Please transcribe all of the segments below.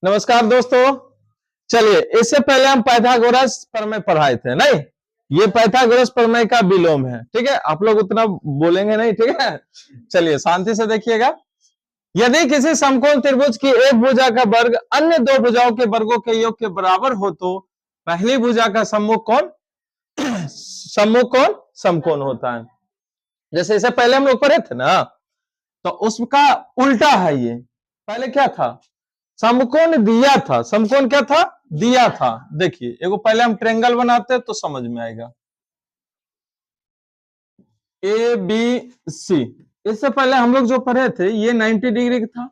नमस्कार दोस्तों। चलिए, इससे पहले हम पाइथागोरस प्रमेय पढ़ाए थे, नहीं? ये पाइथागोरस प्रमेय का विलोम है। ठीक है, आप लोग उतना बोलेंगे नहीं, ठीक है? चलिए शांति से देखिएगा। यदि किसी समकोण त्रिभुज की एक भुजा का वर्ग अन्य दो भुजाओं के वर्गों के योग के बराबर हो तो पहली भुजा का सम्मुख कोण समकोण होता है। जैसे इसे पहले हम लोग पढ़े थे ना, तो उसका उल्टा है ये। पहले क्या था? समकोण दिया था। समकोण क्या था? दिया था। देखिए, एगो पहले हम ट्रायंगल बनाते हैं तो समझ में आएगा। ए बी सी, इससे पहले हम लोग जो पढ़े थे ये 90 डिग्री का था,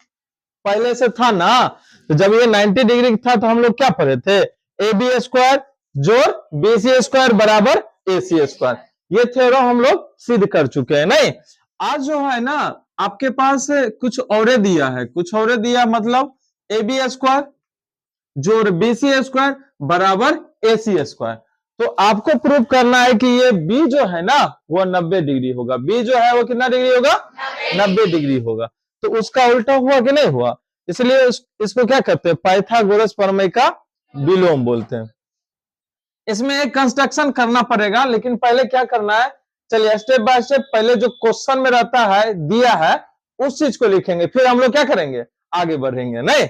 पहले से था ना। तो जब ये 90 डिग्री का था तो हम लोग क्या पढ़े थे? ए बी स्क्वायर जोड़ बी सी स्क्वायर बराबर ए सी स्क्वायर। ये थ्योरम हम लोग सिद्ध कर चुके हैं, नहीं? आज जो है ना, आपके पास कुछ और दिया है, कुछ और दिया, मतलब ए बी स्क्वायर जोड़ बी सी स्क्वायर बराबर ए सी स्क्वायर। तो आपको प्रूव करना है कि ये बी जो है ना वो 90 डिग्री होगा। बी जो है वो कितना डिग्री होगा? 90 डिग्री होगा। तो उसका उल्टा हुआ कि नहीं हुआ? इसलिए इसको क्या कहते हैं? पाइथागोरस प्रमेय का विलोम बोलते हैं। इसमें एक कंस्ट्रक्शन करना पड़ेगा, लेकिन पहले क्या करना है, चलिए स्टेप बाय स्टेप। पहले जो क्वेश्चन में रहता है, दिया है, उस चीज को लिखेंगे, फिर हम लोग क्या करेंगे, आगे बढ़ेंगे, नहीं?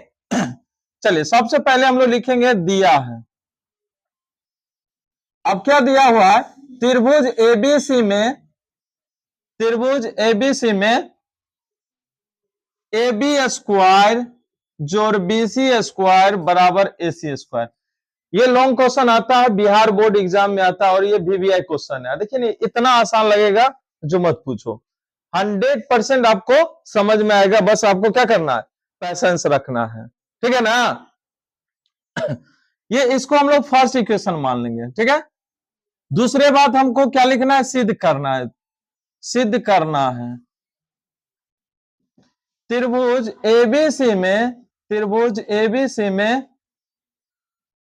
चलिए, सबसे पहले हम लोग लिखेंगे दिया है। अब क्या दिया हुआ है? त्रिभुज एबीसी में ए बी स्क्वायर जोड़ बी सी स्क्वायर बराबर ए सी स्क्वायर। ये लॉन्ग क्वेश्चन आता है, बिहार बोर्ड एग्जाम में आता है, और ये VVI क्वेश्चन है। देखिए, नहीं इतना आसान लगेगा जो मत पूछो। 100% आपको समझ में आएगा, बस आपको क्या करना है, पैसेंस रखना है। ठीक है ना? ये इसको हम लोग फर्स्ट इक्वेशन मान लेंगे, ठीक है? दूसरे बात हमको क्या लिखना है? सिद्ध करना है। सिद्ध करना है त्रिभुज एबीसी में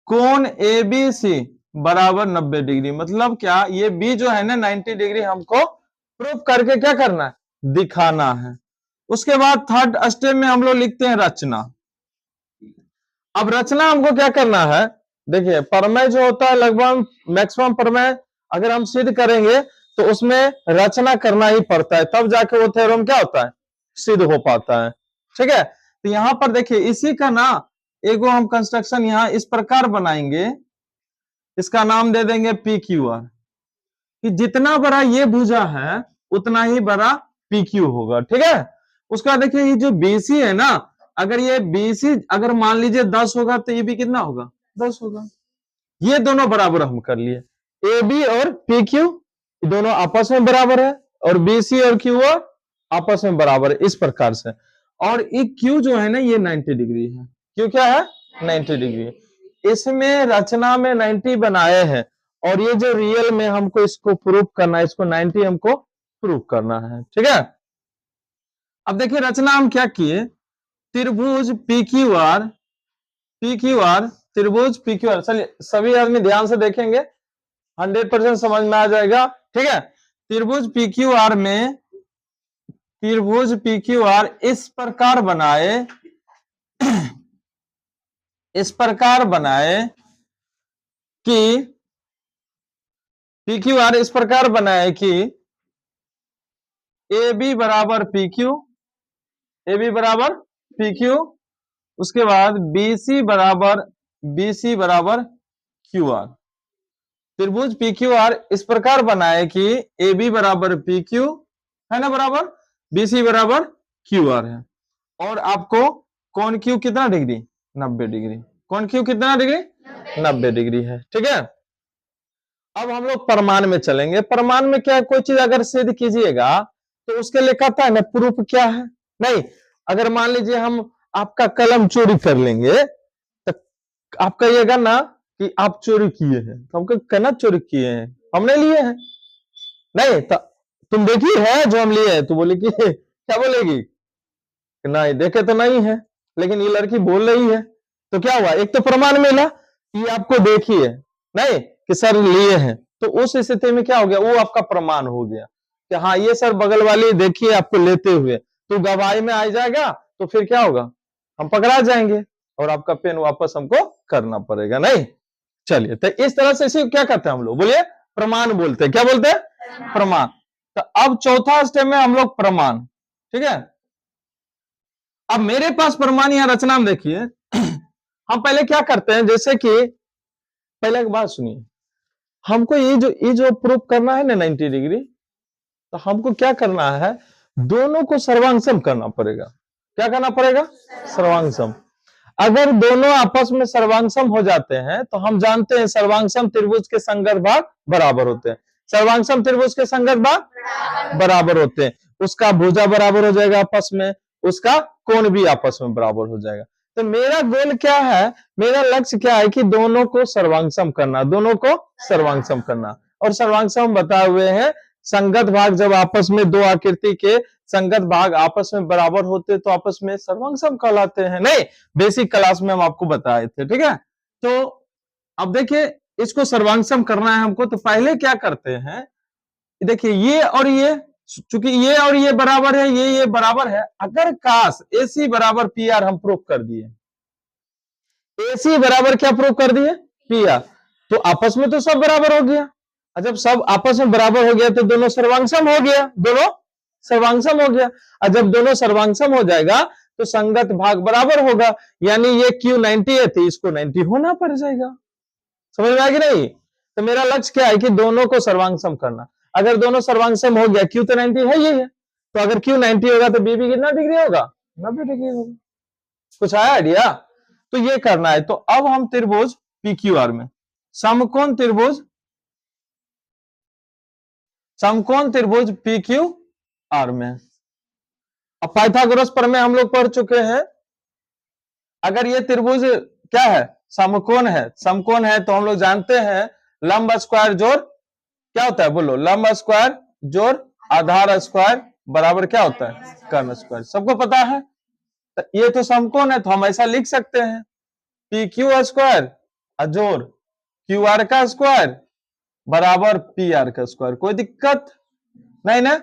कोण एबीसी बराबर 90 डिग्री। मतलब क्या? ये बी जो है ना 90 डिग्री हमको प्रूफ करके क्या करना है? दिखाना है। उसके बाद थर्ड स्टेप में हम लोग लिखते हैं रचना। अब रचना हमको क्या करना है? देखिए, प्रमेय जो होता है लगभग मैक्सिमम प्रमेय अगर हम सिद्ध करेंगे तो उसमें रचना करना ही पड़ता है, तब जाके वो थ्योरम क्या होता है, सिद्ध हो पाता है। ठीक है? तो यहां पर देखिए, इसी का ना एगो हम कंस्ट्रक्शन यहां इस प्रकार बनाएंगे, इसका नाम दे देंगे पी क्यू आर, कि जितना बड़ा ये भुजा है उतना ही बड़ा पी क्यू होगा। ठीक है? उसका देखिए, ये जो बीसी है ना, अगर ये बीसी अगर मान लीजिए 10 होगा तो ये भी कितना होगा? 10 होगा। ये दोनों बराबर हम कर लिए, ए बी और पी क्यू दोनों आपस में बराबर है, और बी सी और क्यू आर आपस में बराबर है, इस प्रकार से। और ये क्यू जो है ना ये 90 डिग्री है। क्यू क्या है? 90 डिग्री। इसमें रचना में 90 बनाए हैं, और ये जो रियल में हमको इसको प्रूव करना है, इसको 90 हमको प्रूव करना है। ठीक है? अब देखिए, रचना हम क्या किए, त्रिभुज त्रिभुज PQR। चलिए सभी आदमी ध्यान से देखेंगे, 100% समझ में आ जाएगा। ठीक है? त्रिभुज PQR इस प्रकार बनाए कि PQR इस प्रकार बनाए कि AB बराबर PQ, उसके बाद BC बराबर QR। त्रिभुज PQR इस प्रकार बनाए कि AB बराबर PQ है ना, बराबर BC बराबर QR है, और आपको कोण Q कितना डिग्री? 90 डिग्री। कोण Q कितना डिग्री? 90 डिग्री है। ठीक है? अब हम लोग प्रमाण में चलेंगे। प्रमाण में क्या, कोई चीज अगर सिद्ध कीजिएगा तो उसके लिए कहता है ना प्रूफ क्या है, नहीं? अगर मान लीजिए हम आपका कलम चोरी कर लेंगे तो आप कहिएगा ना कि आप चोरी किए हैं, तो हमको कहना चोरी किए हैं, हमने लिए हैं, नहीं? तो तुम देखी है जो हम लिए हैं, तो बोले कि क्या बोलेगी, नहीं देखे तो नहीं है, लेकिन ये लड़की बोल रही है, तो क्या हुआ, एक तो प्रमाण मिला कि आपको देखी है, नहीं कि सर लिए हैं। तो उस स्थिति में क्या हो गया, वो आपका प्रमाण हो गया कि हाँ ये सर बगल वाली देखिए आपको लेते हुए, तो गवाही में आ जाएगा, तो फिर क्या होगा, हम पकड़ा जाएंगे। और आपका पेन वापस हमको करना पड़ेगा। नहीं, चलिए, तो इस तरह से इसे क्या कहते हैं हम लोग, बोलिए, प्रमाण बोलते हैं। क्या बोलते हैं? प्रमाण। तो अब चौथा स्टेप में हम लोग प्रमाण, ठीक है। अब मेरे पास प्रमाण या रचना में देखिए, हम पहले क्या करते हैं, जैसे कि पहले एक बात सुनिए, हमको ये जो प्रूफ करना है ना 90 डिग्री, तो हमको क्या करना है, दोनों को सर्वांगसम करना पड़ेगा। क्या करना पड़ेगा? सर्वांगसम। अगर दोनों आपस में सर्वांगसम हो जाते हैं तो हम जानते हैं सर्वांगसम त्रिभुज के संगत भाग बराबर होते हैं। सर्वांगसम त्रिभुज के संगत भाग बराबर होते हैं, उसका भुजा बराबर हो जाएगा आपस में, उसका कोण भी आपस में बराबर हो जाएगा। तो मेरा गोल क्या है, मेरा लक्ष्य क्या है कि दोनों को सर्वांगसम करना, दोनों को सर्वांगसम करना। और सर्वांगसम बताए हुए हैं, संगत भाग जब आपस में दो आकृति के संगत भाग आपस में बराबर होते तो आपस में सर्वांगसम कहलाते हैं। नहीं, बेसिक क्लास में हम आपको बताए थे, ठीक है। तो अब देखिए, इसको सर्वांगसम करना है हमको, तो पहले क्या करते हैं, देखिए ये और ये, चूंकि ये और ये बराबर है, ये बराबर है, अगर काश AC बराबर PR हम प्रूफ कर दिए, AC बराबर क्या प्रूफ कर दिए? PR, तो आपस में तो सब बराबर हो गया। जब सब आपस में बराबर हो गया तो दोनों सर्वांगसम हो गया, दोनों सर्वांगसम हो गया। और जब दोनों सर्वांगसम हो जाएगा तो संगत भाग बराबर होगा, यानी ये Q 90 है तो इसको 90 होना पड़ जाएगा। समझ में आया कि नहीं? तो मेरा लक्ष्य क्या है कि दोनों को सर्वांगसम करना। अगर दोनों सर्वांगसम हो गया, Q तो 90 है, ये है, तो अगर Q 90 होगा तो B भी कितना डिग्री होगा? 90 डिग्री होगा। कुछ आया आइडिया? तो ये करना है। तो अब हम त्रिभुज PQR में समकोण त्रिभुज PQR में, अब पाइथागोरस प्रमेय हम लोग पढ़ चुके हैं। अगर ये त्रिभुज क्या है? समकोण है। समकोण है तो हम लोग जानते हैं लंब स्क्वायर जोड़ क्या होता है, बोलो, लंब स्क्वायर जोड़ आधार स्क्वायर बराबर क्या होता है? कर्ण स्क्वायर। सबको पता है। तो ये तो समकोण है तो हम ऐसा लिख सकते हैं, PQ स्क्वायर जोड़ QR का स्क्वायर बराबर PR का स्क्वायर। कोई दिक्कत नहीं ना?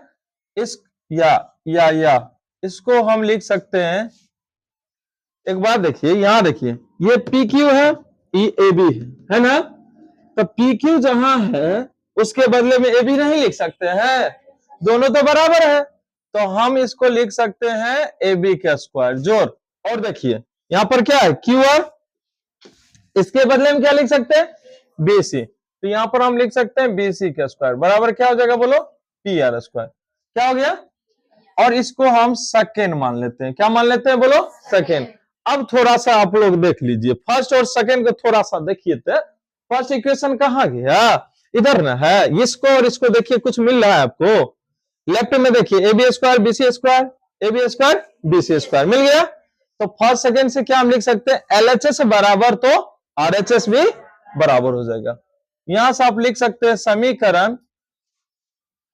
इस या इसको हम लिख सकते हैं। एक बार देखिए, यहां देखिए, ये PQ है, ये AB है ना? तो PQ जहां है उसके बदले में AB नहीं लिख सकते हैं, दोनों तो बराबर है, तो हम इसको लिख सकते हैं AB का स्क्वायर जोड़। और देखिए यहां पर क्या है? QR, इसके बदले में क्या लिख सकते हैं? BC, तो यहां पर हम लिख सकते हैं BC का स्क्वायर बराबर क्या हो जाएगा, बोलो, PR स्क्वायर। क्या हो गया? और इसको हम सेकेंड मान लेते हैं। क्या मान लेते हैं, बोलो? सेकेंड। अब थोड़ा सा आप लोग देख लीजिए, फर्स्ट और सेकेंड को थोड़ा सा देखिए। तो फर्स्ट इक्वेशन कहां गया? इधर ना है। इसको और इसको देखिए, कुछ मिल रहा है आपको। लेफ्ट में देखिए, AB square BC square, AB square BC square मिल गया। तो फर्स्ट सेकेंड से क्या हम लिख सकते हैं? LHS बराबर तो RHS भी बराबर हो जाएगा। यहां से आप लिख सकते हैं समीकरण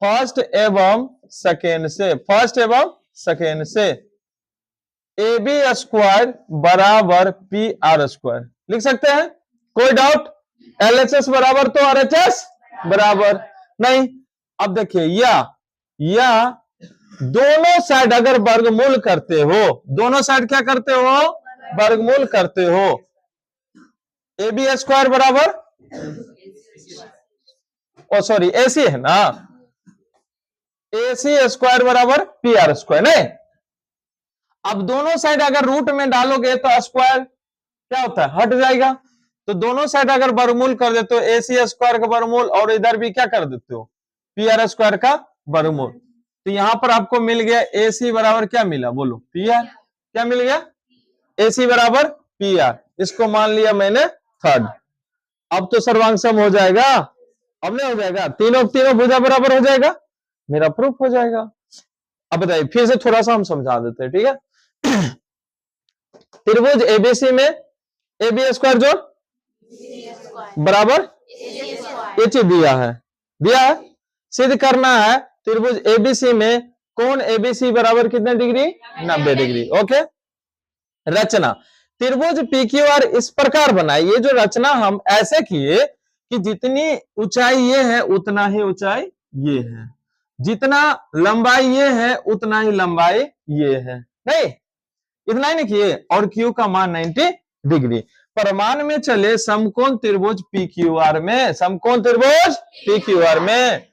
फर्स्ट एवं सेकेंड से AB स्क्वायर बराबर PR स्क्वायर लिख सकते हैं। कोई डाउट? LHS बराबर तो RHS बराबर नहीं। अब देखिए, या दोनों साइड अगर वर्गमूल करते हो, दोनों साइड क्या करते हो? वर्गमूल करते हो। AB स्क्वायर बराबर, ओ सॉरी, AC है ना, AC स्क्वायर बराबर PR स्क्वायर। नहीं, अब दोनों साइड अगर रूट में डालोगे तो स्क्वायर क्या होता है? हट जाएगा। तो दोनों साइड अगर वर्गमूल कर देते हो, AC स्क्वायर का वर्गमूल, और इधर भी क्या कर देते हो? PR स्क्वायर का वर्गमूल। तो यहां पर आपको मिल गया AC बराबर क्या मिला, बोलो? PR। क्या मिल गया? AC बराबर PR। इसको मान लिया मैंने थर्ड। अब तो सर्वांगसम हो जाएगा? अब नहीं हो जाएगा? तीनों भुजा बराबर हो जाएगा, मेरा प्रूफ हो जाएगा। अब बताइए, फिर से थोड़ा सा हम समझा देते हैं, ठीक है। त्रिभुज ABC में AB स्क्वायर जोड़ बराबर AC दिया है, सिद्ध करना है त्रिभुज ABC में कोण ABC बराबर कितने डिग्री? 90 डिग्री। ओके। रचना त्रिभुज PQR इस प्रकार बनाई। ये जो रचना हम ऐसे किए कि जितनी ऊंचाई ये है उतना ही ऊंचाई ये है, जितना लंबाई ये है उतना ही लंबाई ये है। नहीं, इतना ही नहीं किए, और Q का मान 90 डिग्री। प्रमाण में चले समकोण त्रिभुज PQR में, समकोण त्रिभुज PQR में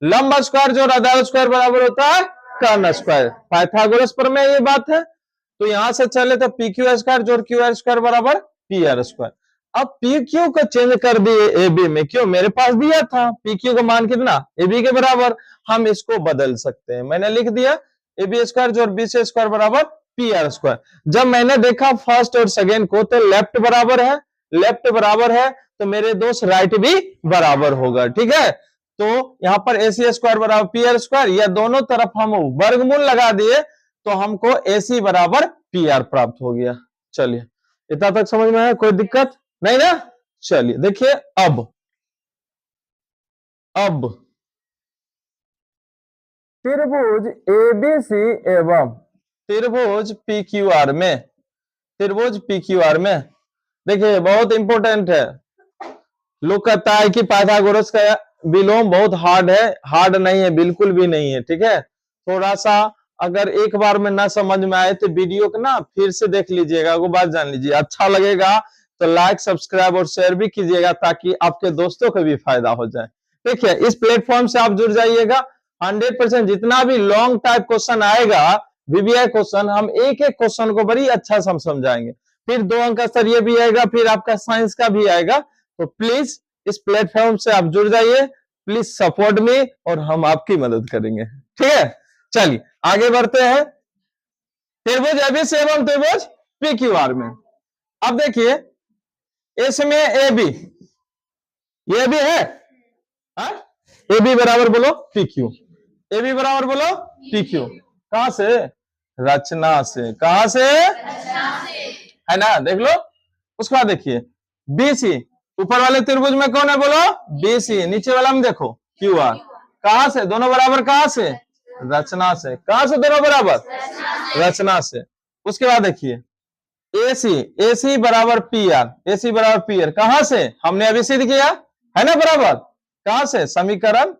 लंब स्क्वायर जोड़ आधार स्क्वायर बराबर होता है कर्ण स्क्वायर। पाइथागोरस प्रमेय ये बात है। तो यहां से चले तो PQ स्क्वायर जोड़ QR स्क्वायर बराबर PR स्क्वायर। अब PQ को चेंज कर दिए AB में, क्यों? मेरे पास दिया था PQ का मान कितना, AB के बराबर। हम इसको बदल सकते हैं, मैंने लिख दिया AB स्क्वायर जोड़ BC स्क्वायर बराबर PR स्क्वायर। जब मैंने देखा फर्स्ट और सेकेंड को तो लेफ्ट बराबर है, लेफ्ट बराबर है तो मेरे दोस्त राइट भी बराबर होगा, ठीक है। तो यहां पर AC स्क्वायर बराबर PR स्क्वायर, या दोनों तरफ हम वर्गमूल लगा दिए तो हमको AC बराबर PR प्राप्त हो गया। चलिए इतना तक समझ में है, कोई दिक्कत नहीं ना। चलिए देखिए अब त्रिभुज ABC एवं त्रिभुज PQR में, त्रिभुज PQR में देखिए बहुत इंपॉर्टेंट है। लोग कहता है कि पाइथागोरस का विलोम बहुत हार्ड है, हार्ड नहीं है, बिल्कुल भी नहीं है, ठीक है। थोड़ा सा अगर एक बार में ना समझ में आए तो वीडियो को ना फिर से देख लीजिएगा, वो बात जान लीजिए। अच्छा लगेगा तो लाइक सब्सक्राइब और शेयर भी कीजिएगा ताकि आपके दोस्तों को भी फायदा हो जाए। देखिए इस प्लेटफॉर्म से आप जुड़ जाइएगा, 100% जितना भी लॉन्ग टाइप क्वेश्चन आएगा VBI क्वेश्चन, हम एक एक क्वेश्चन को बड़ी अच्छा से हम समझाएंगे। फिर 2 अंक का सर ये भी आएगा, फिर आपका साइंस का भी आएगा। तो प्लीज इस प्लेटफॉर्म से आप जुड़ जाइए, प्लीज सपोर्ट मी और हम आपकी मदद करेंगे, ठीक है। चलिए आगे बढ़ते हैं त्रिभुज ABC एवं त्रिभुज PQR में। अब देखिए इसमें AB, ये भी है, AB बराबर बोलो PQ, AB बराबर बोलो PQ। कहां से? रचना से। कहां से? है ना, देख लो। उसके बाद देखिए BC, ऊपर वाले त्रिभुज में कौन है बोलो? BC। नीचे वाला में देखो QR। कहां से? दोनों बराबर कहां से? रचना से। कहां से दोनों बराबर? रचना से। उसके बाद देखिए AC बराबर PR, AC बराबर PR कहां से? हमने अभी सिद्ध किया है ना बराबर। कहां से? समीकरण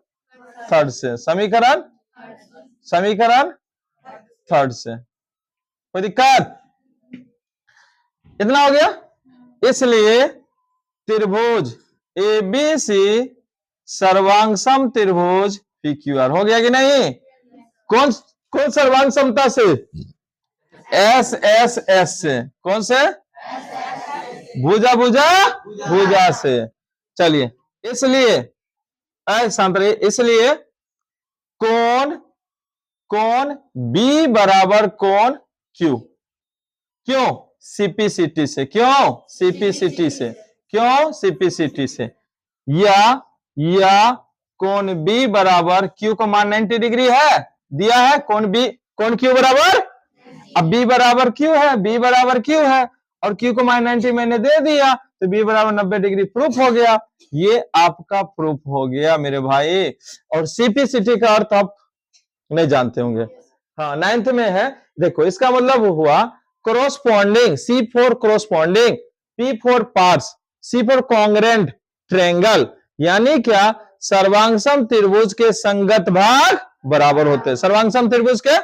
3 से, समीकरण 3 से। कोई दिक्कत? इतना हो गया। इसलिए त्रिभुज ABC सर्वांग सम त्रिभुज PQR हो गया कि नहीं? कौन कौन सर्वांग समता से? SSS से। कौन से? भुजा भुजा भुजा से। चलिए इसलिए शांत रहिए, इसलिए कोण B बराबर कोण Q, क्यों? CPCT से। क्यों? CPCT से। क्यों? CPCT से। या कोण B बराबर Q का मान 90 डिग्री है, दिया है कोण Q बराबर, अब B बराबर Q है, B बराबर Q है और Q को मान 90 मैंने दे दिया तो B बराबर 90 डिग्री प्रूफ हो गया। ये आपका प्रूफ हो गया मेरे भाई। और CPCT का अर्थ आप नहीं जानते होंगे, हाँ 9th में है। देखो इसका मतलब हुआ corresponding, C for corresponding, P for parts, C for congruent triangle, यानी क्या? सर्वांगसम त्रिभुज के संगत भाग बराबर होते हैं। सर्वांगसम त्रिभुज के,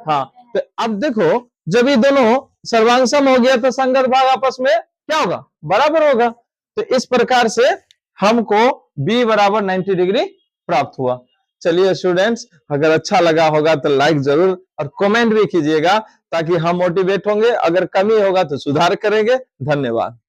हाँ। तो अब देखो जब ये दोनों सर्वांगसम हो गया तो संगत भाग आपस में क्या होगा? बराबर होगा। तो इस प्रकार से हमको B बराबर 90 डिग्री प्राप्त हुआ। चलिए स्टूडेंट्स, अगर अच्छा लगा होगा तो लाइक जरूर और कमेंट भी कीजिएगा ताकि हम मोटिवेट होंगे, अगर कमी होगा तो सुधार करेंगे। धन्यवाद।